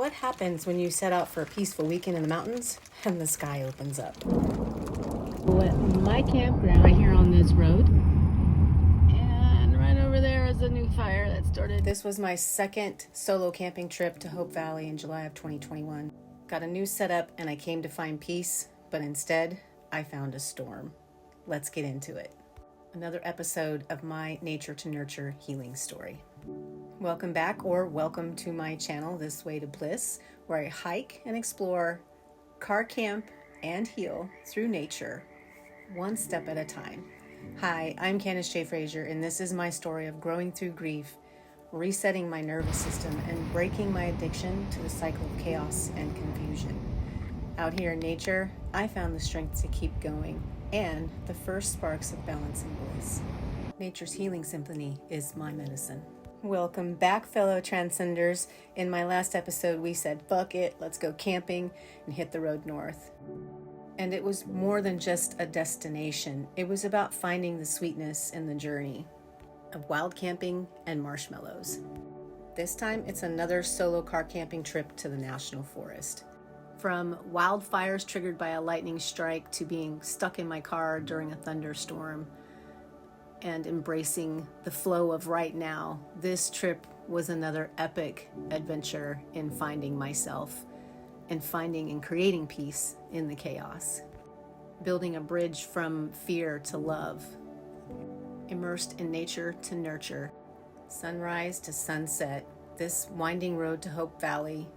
What happens when you set out for a peaceful weekend in the mountains and the sky opens up? At my campground right here on this road, and right over there is a new fire that started. This was my second solo camping trip to Hope Valley in July of 2021. Got a new setup and I came to find peace, but instead I found a storm. Let's get into it. Another episode of my Nature to Nurture healing story. Welcome back, or welcome to my channel, This Way to Bliss, where I hike and explore, car camp, and heal through nature, one step at a time. Hi, I'm Candace J. Frazier, and this is my story of growing through grief, resetting my nervous system, and breaking my addiction to the cycle of chaos and confusion. Out here in nature, I found the strength to keep going, and the first sparks of balance and bliss. Nature's healing symphony is my medicine. Welcome back, fellow transcenders. In my last episode, we said, fuck it, let's go camping and hit the road north. And it was more than just a destination. It was about finding the sweetness in the journey of wild camping and marshmallows. This time, it's another solo car camping trip to the National Forest. From wildfires triggered by a lightning strike to being stuck in my car during a thunderstorm, and embracing the flow of right now, this trip was another epic adventure in finding myself and finding and creating peace in the chaos. Building a bridge from fear to love. Immersed in nature to nurture. Sunrise to sunset. This winding road to Hope Valley.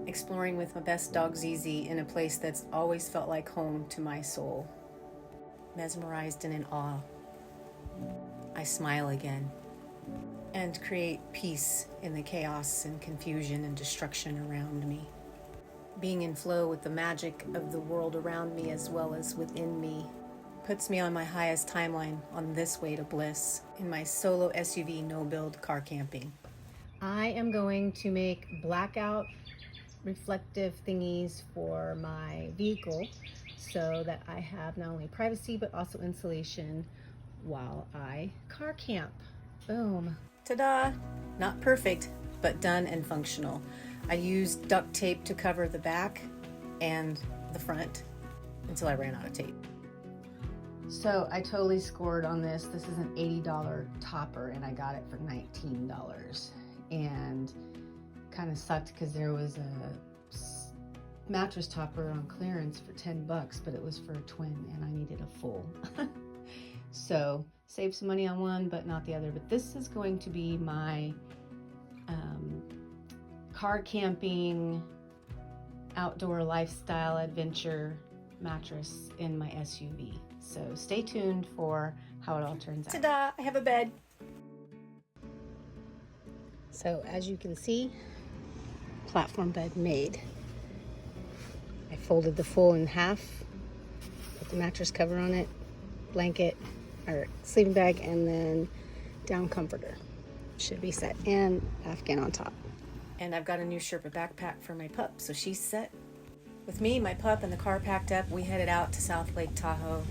Exploring with my best dog Zizi in a place that's always felt like home to my soul. Mesmerized and in awe. I smile again and create peace in the chaos and confusion and destruction around me. Being in flow with the magic of the world around me as well as within me puts me on my highest timeline on this way to bliss in my solo SUV no-build car camping. I am going to make blackout reflective thingies for my vehicle so that I have not only privacy but also insulation while I car camp. Boom. Ta-da! Not perfect, but done and functional. I used duct tape to cover the back and the front until I ran out of tape. So I totally scored on this. This is an $80 topper and I got it for $19. And kind of sucked because there was a mattress topper on clearance for $10, but it was for a twin and I needed a full. So save some money on one, but not the other. But this is going to be my car camping, outdoor lifestyle adventure mattress in my SUV. So stay tuned for how it all turns out. Ta-da! I have a bed. So as you can see, platform bed made. I folded the full in half, put the mattress cover on it, blanket, or sleeping bag, and then down comforter should be set, and Afghan on top. And I've got a new Sherpa backpack for my pup, so she's set. With me, my pup, and the car packed up, we headed out to South Lake Tahoe.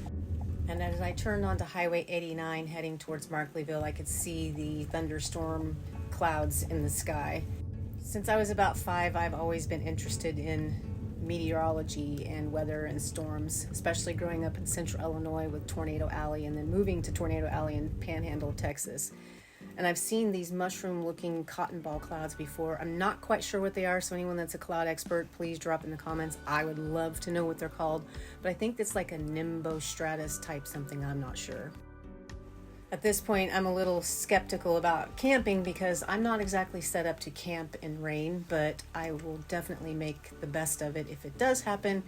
And as I turned onto Highway 89 heading towards Markleeville, I could see the thunderstorm clouds in the sky. Since I was about 5, I've always been interested in meteorology and weather and storms, especially growing up in central Illinois with Tornado Alley and then moving to Tornado Alley in Panhandle, Texas. And I've seen these mushroom-looking cotton ball clouds before. I'm not quite sure what they are, so anyone that's a cloud expert, please drop in the comments. I would love to know what they're called, but I think it's like a nimbostratus type something, I'm not sure. At this point, I'm a little skeptical about camping because I'm not exactly set up to camp in rain, but I will definitely make the best of it if it does happen.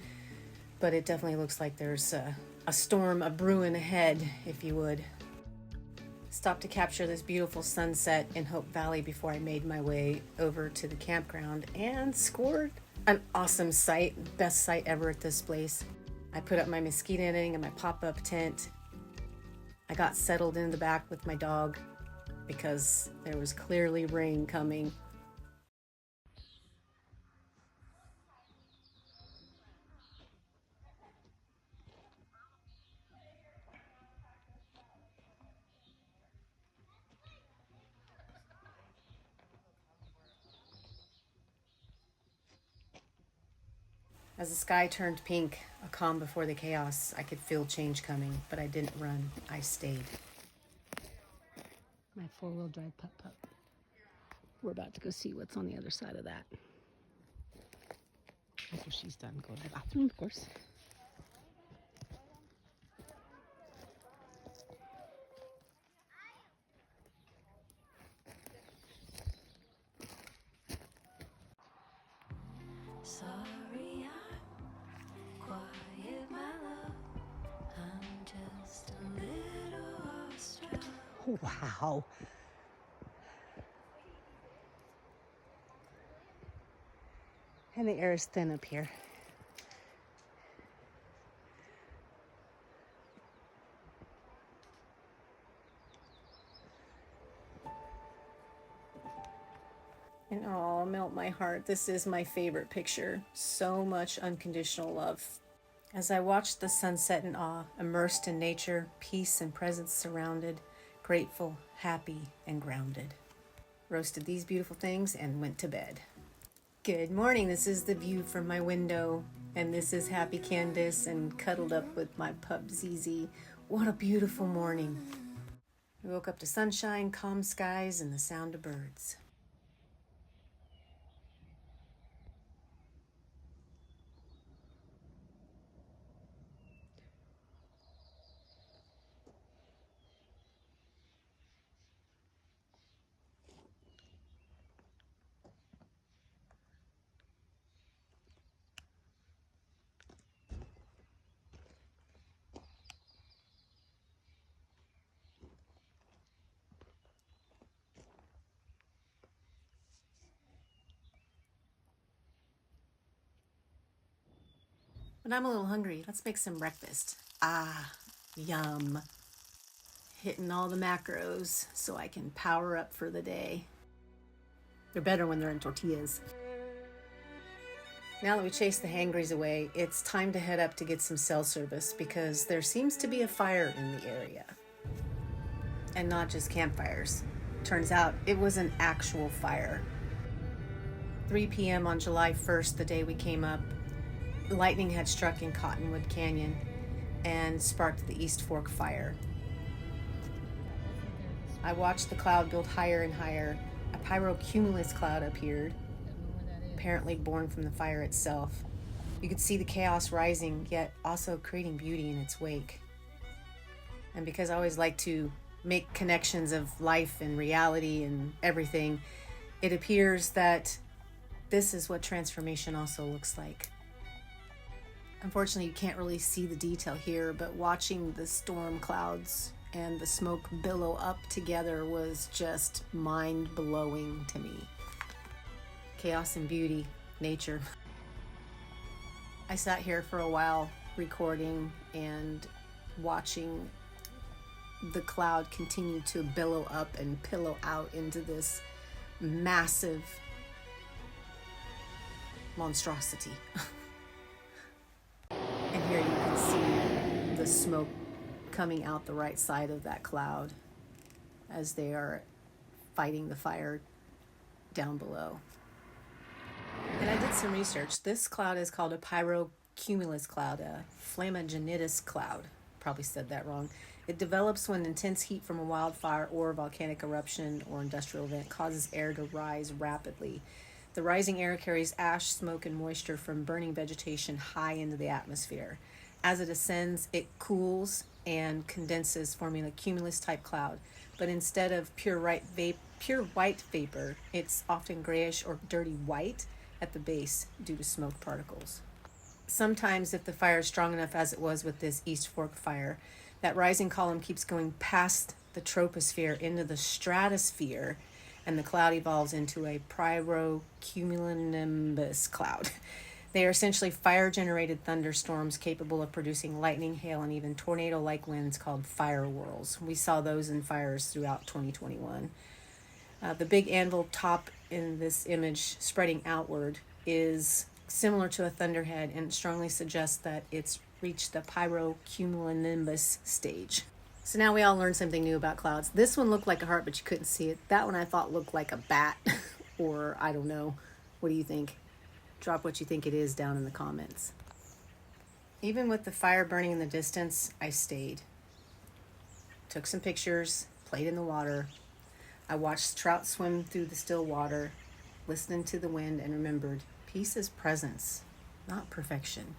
But it definitely looks like there's a storm, a brewing ahead, if you would. Stopped to capture this beautiful sunset in Hope Valley before I made my way over to the campground and scored an awesome sight, best sight ever at this place. I put up my mosquito netting and my pop-up tent. I got settled in the back with my dog because there was clearly rain coming. As the sky turned pink, a calm before the chaos, I could feel change coming, but I didn't run. I stayed. My four-wheel drive pup. We're about to go see what's on the other side of that. After she's done, go to the bathroom, of course. Sorry, I'm quiet, my love. I'm just a little awestruck. Wow. And the air is thin up here. And oh, melt my heart. This is my favorite picture. So much unconditional love. As I watched the sunset in awe, immersed in nature, peace and presence surrounded, grateful, happy, and grounded. Roasted these beautiful things and went to bed. Good morning. This is the view from my window, and this is Happy Candace and cuddled up with my pup ZZ. What a beautiful morning. We woke up to sunshine, calm skies, and the sound of birds. But I'm a little hungry. Let's make some breakfast. Ah, yum. Hitting all the macros so I can power up for the day. They're better when they're in tortillas. Now that we chased the hangries away, it's time to head up to get some cell service because there seems to be a fire in the area. And not just campfires. Turns out it was an actual fire. 3 p.m. on July 1st, the day we came up, lightning had struck in Cottonwood Canyon and sparked the East Fork fire. I watched the cloud build higher and higher. A pyrocumulus cloud appeared, apparently born from the fire itself. You could see the chaos rising, yet also creating beauty in its wake. And because I always like to make connections of life and reality and everything, it appears that this is what transformation also looks like. Unfortunately, you can't really see the detail here, but watching the storm clouds and the smoke billow up together was just mind-blowing to me. Chaos and beauty, nature. I sat here for a while recording and watching the cloud continue to billow up and pillow out into this massive monstrosity. And here you can see the smoke coming out the right side of that cloud as they are fighting the fire down below. And I did some research. This cloud is called a pyrocumulus cloud, a flammagenitus cloud. Probably said that wrong. It develops when intense heat from a wildfire or volcanic eruption or industrial event causes air to rise rapidly. The rising air carries ash, smoke, and moisture from burning vegetation high into the atmosphere. As it ascends, it cools and condenses, forming a cumulus-type cloud. But instead of pure white vapor, it's often grayish or dirty white at the base due to smoke particles. Sometimes, if the fire is strong enough, as it was with this East Fork fire, that rising column keeps going past the troposphere into the stratosphere, and the cloud evolves into a pyrocumulonimbus cloud. They are essentially fire-generated thunderstorms capable of producing lightning, hail, and even tornado-like winds called fire whirls. We saw those in fires throughout 2021. The big anvil top in this image spreading outward is similar to a thunderhead and strongly suggests that it's reached the pyrocumulonimbus stage. So now we all learned something new about clouds. This one looked like a heart, but you couldn't see it. That one I thought looked like a bat, or I don't know. What do you think? Drop what you think it is down in the comments. Even with the fire burning in the distance, I stayed. Took some pictures, played in the water. I watched trout swim through the still water, listening to the wind, and remembered peace is presence, not perfection.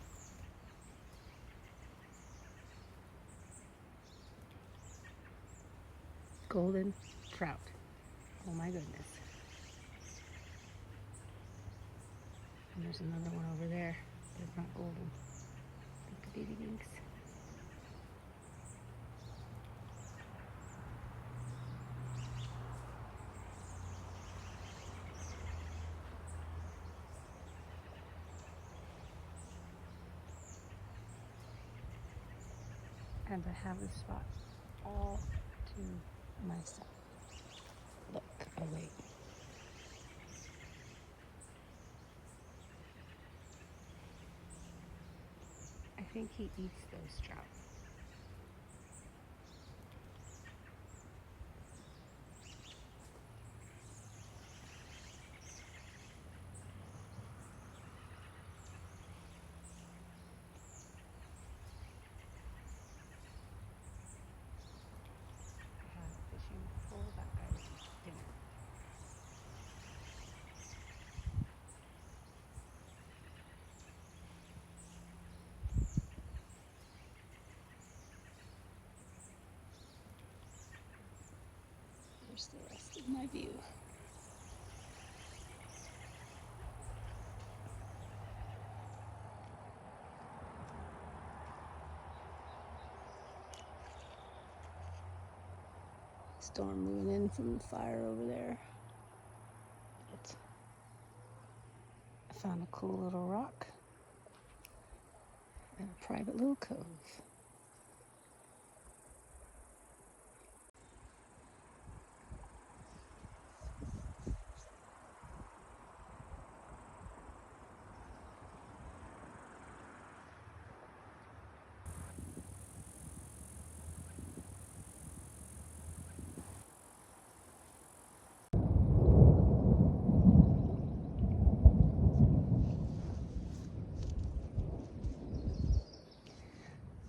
Golden trout. Oh my goodness. And there's another one over there. It's not golden. Baby dinks. And I have this spot all to myself. Look, oh wait. I think he eats those trout. I have fishing pole that guy's dinner. Here's the rest of my view. Storm moving in from the fire over there. But I found a cool little rock and a private little cove.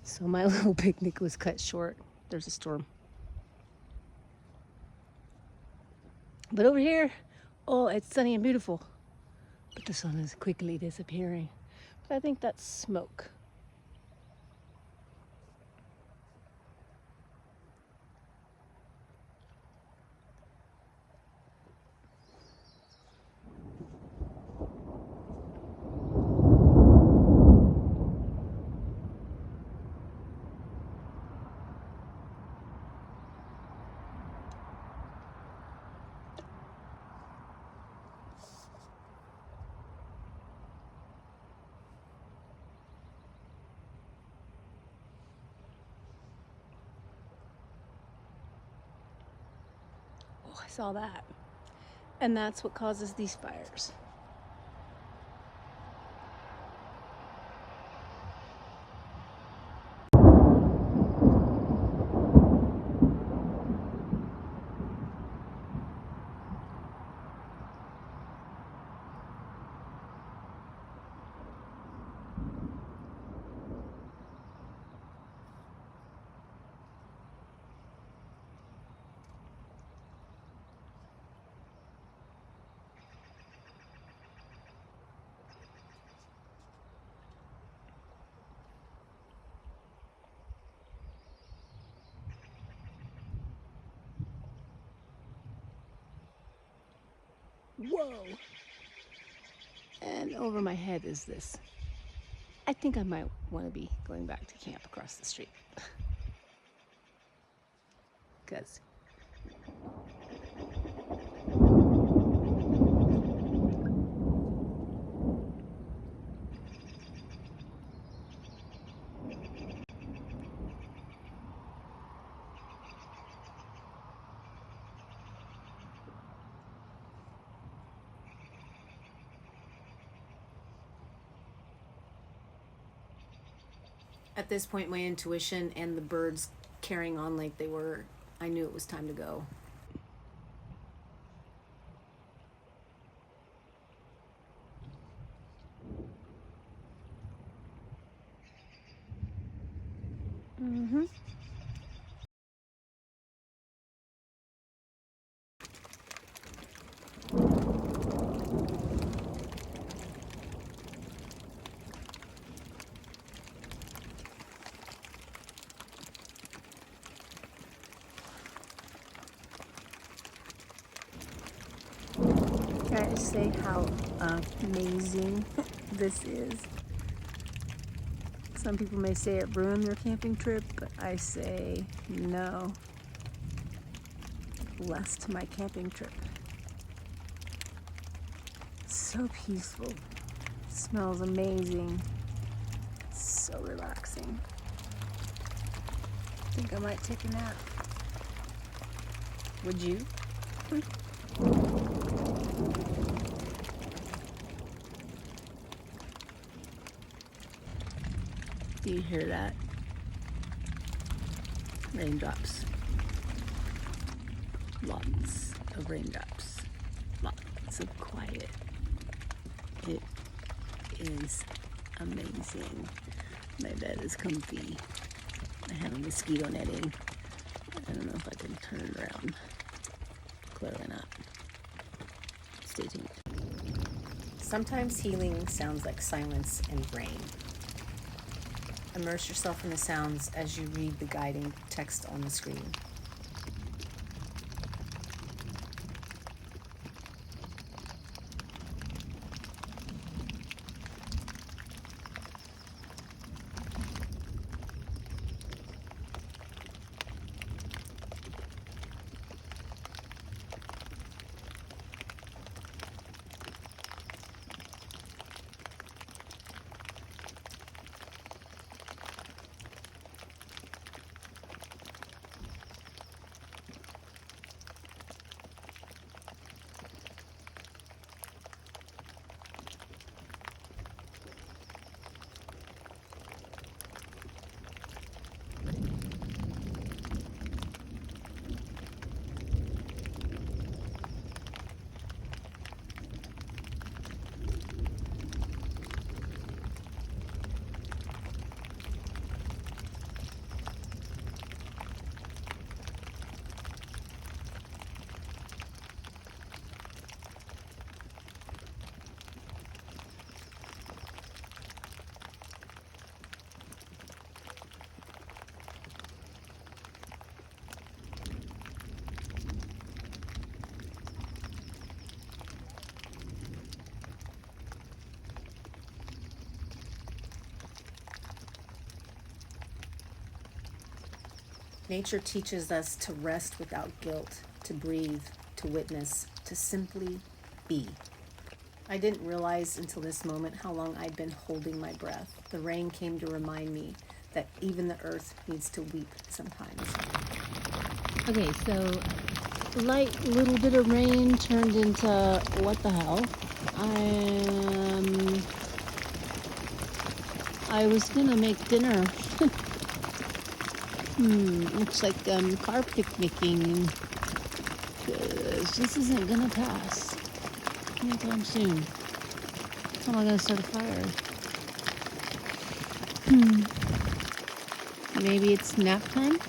So my little picnic was cut short. There's a storm. But over here, oh, it's sunny and beautiful. But the sun is quickly disappearing. But I think that's smoke. Oh, I saw that. And that's what causes these fires. Whoa! And over my head is this. I think I might want to be going back to camp across the street. Because At this point, my intuition and the birds carrying on like they were, I knew it was time to go. Mm-hmm. Can I just say how amazing this is? Some people may say it ruined their camping trip, but I say no. Blessed my camping trip. So peaceful. Smells amazing. So relaxing. I think I might take a nap. Would you? Do you hear that? Raindrops. Lots of raindrops. Lots of quiet. It is amazing. My bed is comfy. I have a mosquito netting. I don't know if I can turn it around. Clearly not. Stay tuned. Sometimes healing sounds like silence and rain. Immerse yourself in the sounds as you read the guiding text on the screen. Nature teaches us to rest without guilt, to breathe, to witness, to simply be. I didn't realize until this moment how long I'd been holding my breath. The rain came to remind me that even the earth needs to weep sometimes. Okay, so light little bit of rain turned into what the hell? I was gonna make dinner. Looks like car picnicking. 'Cause this isn't gonna pass anytime soon. How am I gonna start a fire? Maybe it's nap time?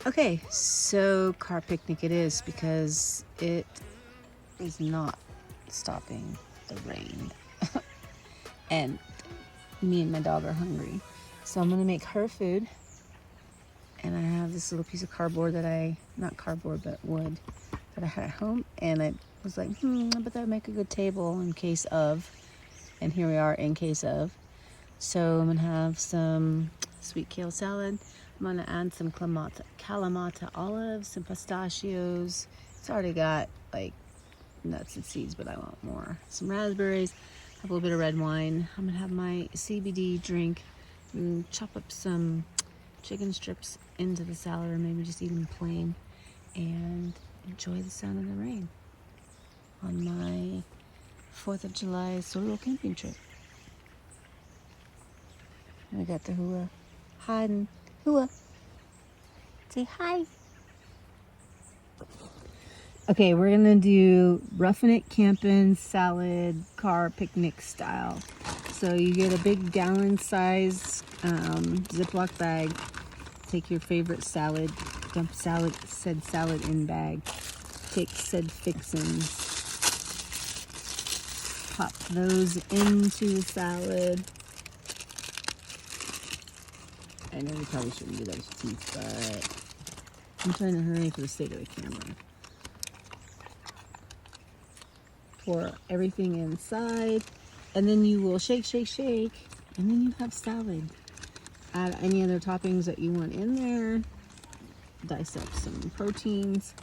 Okay, so car picnic it is because it is not stopping the rain. And me and my dog are hungry. So I'm gonna make her food. And I have this little piece of cardboard that not cardboard, but wood that I had at home. And I was like, I bet that would make a good table in case of. And here we are in case of. So I'm gonna have some sweet kale salad. I'm gonna add some Kalamata olives, some pistachios. It's already got like nuts and seeds, but I want more. Some raspberries, have a little bit of red wine. I'm gonna have my CBD drink and chop up some chicken strips into the salad, or maybe just eat them plain, and enjoy the sound of the rain on my 4th of July solo camping trip. And I got the hua. Hi, and hua. Say hi. Okay, we're gonna do roughing it camping salad car picnic style. So you get a big gallon size Ziploc bag. Take your favorite salad, dump said salad in bag. Take said fixins, pop those into the salad. I know you probably shouldn't do those teeth, but I'm trying to hurry for the sake of the camera. Pour everything inside, and then you will shake, shake, shake, and then you have salad. Add any other toppings that you want in there. Dissect some proteins.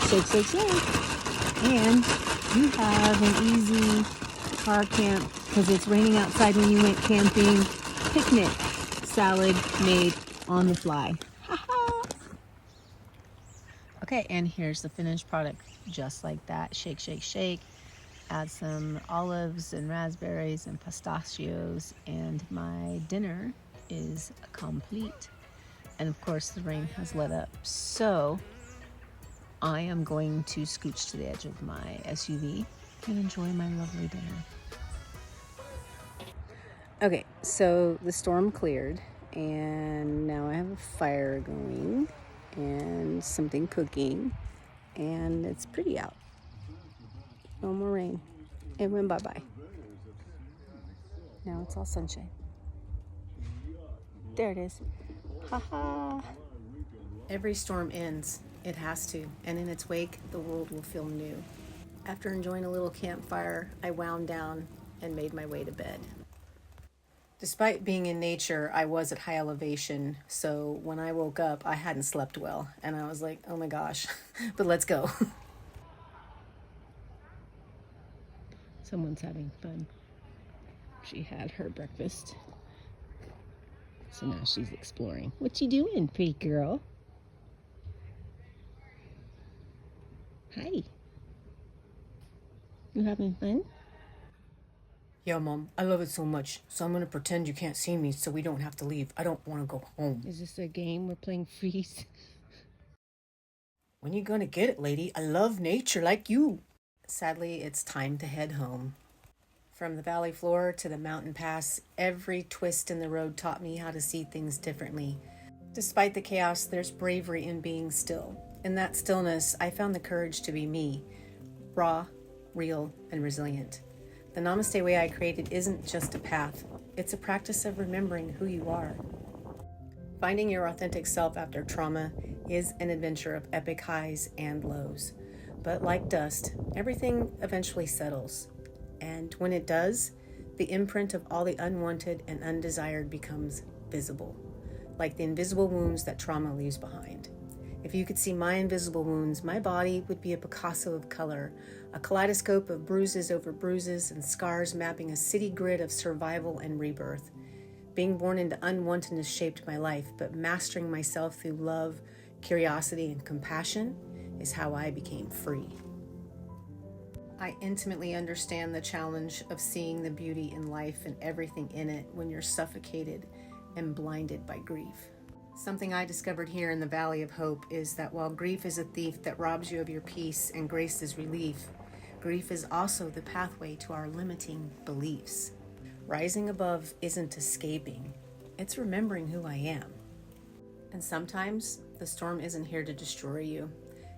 Shake, shake, shake. And you have an easy car camp, because it's raining outside when you went camping, picnic salad made on the fly. Okay, and here's the finished product, just like that. Shake, shake, shake. Add some olives and raspberries and pistachios, and my dinner is complete. And of course the rain has let up, so I am going to scooch to the edge of my SUV and enjoy my lovely dinner. Okay, so the storm cleared, and now I have a fire going and something cooking, and it's pretty out. No more rain. It went bye-bye. Now it's all sunshine. There it is. Ha-ha. Every storm ends. It has to, and in its wake, the world will feel new. After enjoying a little campfire, I wound down and made my way to bed. Despite being in nature, I was at high elevation, so when I woke up, I hadn't slept well, and I was like, oh my gosh, but let's go. Someone's having fun. She had her breakfast, so now she's exploring. What you doing, pretty girl? Hi. You having fun? Yeah, Mom, I love it so much, so I'm gonna pretend you can't see me so we don't have to leave. I don't want to go home. Is this a game? We're playing freeze. When you gonna get it, lady? I love nature like you. Sadly, it's time to head home. From the valley floor to the mountain pass, every twist in the road taught me how to see things differently. Despite the chaos, there's bravery in being still. In that stillness, I found the courage to be me, raw, real, and resilient. The Namaste way I created isn't just a path, it's a practice of remembering who you are. Finding your authentic self after trauma is an adventure of epic highs and lows. But like dust, everything eventually settles. And when it does, the imprint of all the unwanted and undesired becomes visible, like the invisible wounds that trauma leaves behind. If you could see my invisible wounds, my body would be a Picasso of color, a kaleidoscope of bruises over bruises and scars mapping a city grid of survival and rebirth. Being born into unwantedness shaped my life, but mastering myself through love, curiosity, and compassion is how I became free. I intimately understand the challenge of seeing the beauty in life and everything in it when you're suffocated and blinded by grief. Something I discovered here in the Valley of Hope is that while grief is a thief that robs you of your peace and grace is relief, grief is also the pathway to our limiting beliefs. Rising above isn't escaping, it's remembering who I am. And sometimes the storm isn't here to destroy you.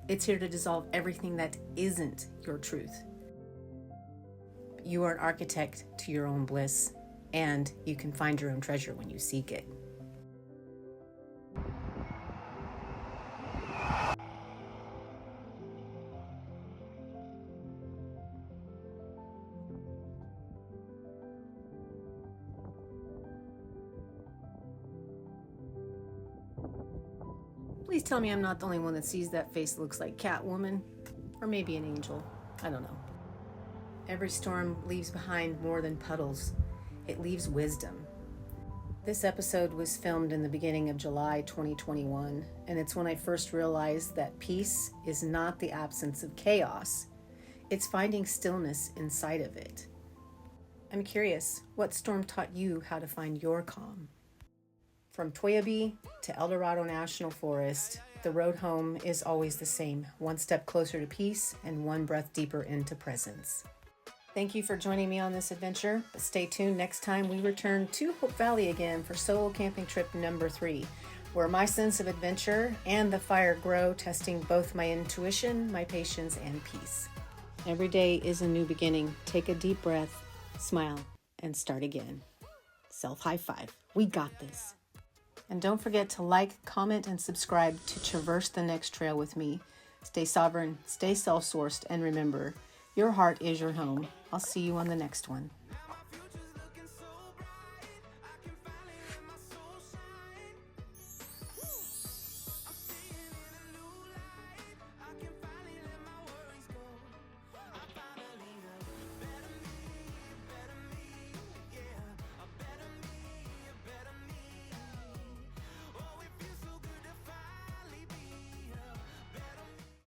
It's here to dissolve everything that isn't your truth. You are an architect to your own bliss, and you can find your own treasure when you seek it. Please tell me I'm not the only one that sees that face looks like Catwoman, or maybe an angel. I don't know. Every storm leaves behind more than puddles. It leaves wisdom. This episode was filmed in the beginning of July 2021, and it's when I first realized that peace is not the absence of chaos. It's finding stillness inside of it. I'm curious, what storm taught you how to find your calm? From Toyabee to El Dorado National Forest, the road home is always the same, one step closer to peace and one breath deeper into presence. Thank you for joining me on this adventure, but stay tuned next time we return to Hope Valley again for solo camping trip number 3, where my sense of adventure and the fire grow, testing both my intuition, my patience, and peace. Every day is a new beginning. Take a deep breath, smile, and start again. Self-high five. We got this. And don't forget to like, comment, and subscribe to traverse the next trail with me. Stay sovereign, stay self-sourced, and remember, your heart is your home. I'll see you on the next one.